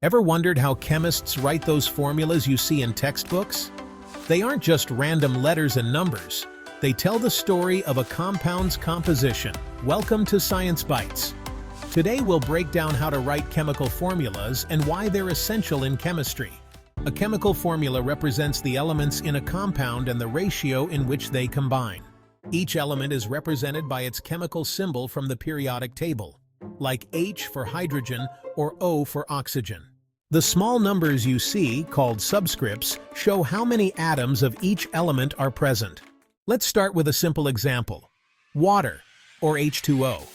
Ever wondered how chemists write those formulas you see in textbooks? They aren't just random letters and numbers. They tell the story of a compound's composition. Welcome to Science Bites. Today we'll break down how to write chemical formulas and why they're essential in chemistry. A chemical formula represents the elements in a compound and the ratio in which they combine. Each element is represented by its chemical symbol from the periodic table, like H for hydrogen or O for oxygen. The small numbers you see, called subscripts, show how many atoms of each element are present. Let's start with a simple example. Water, or H2O.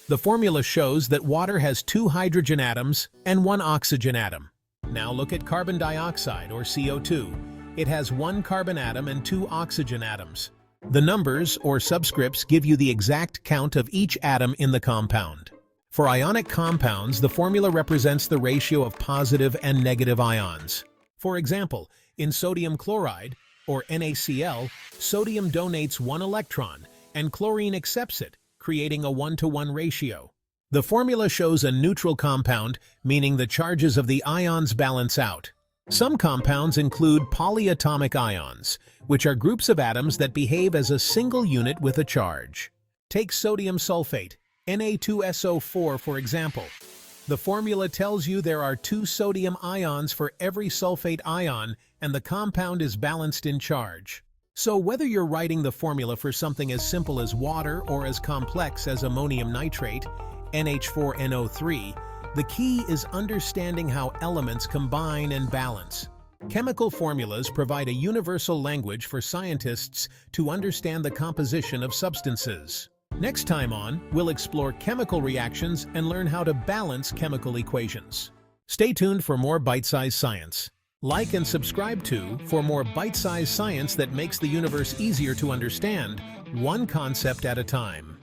The formula shows that water has 2 hydrogen atoms and 1 oxygen atom. Now look at carbon dioxide, or CO2. It has 1 carbon atom and 2 oxygen atoms. The numbers, or subscripts, give you the exact count of each atom in the compound. For ionic compounds, the formula represents the ratio of positive and negative ions. For example, in sodium chloride, or NaCl, sodium donates 1 electron, and chlorine accepts it, creating a 1-to-1 ratio. The formula shows a neutral compound, meaning the charges of the ions balance out. Some compounds include polyatomic ions, which are groups of atoms that behave as a single unit with a charge. Take sodium sulfate, Na2SO4, for example. The formula tells you there are 2 sodium ions for every sulfate ion, and the compound is balanced in charge. So whether you're writing the formula for something as simple as water or as complex as ammonium nitrate, NH4NO3, the key is understanding how elements combine and balance. Chemical formulas provide a universal language for scientists to understand the composition of substances. Next time on, we'll explore chemical reactions and learn how to balance chemical equations. Stay tuned for more bite-sized science. Like and subscribe for more bite-sized science that makes the universe easier to understand, one concept at a time.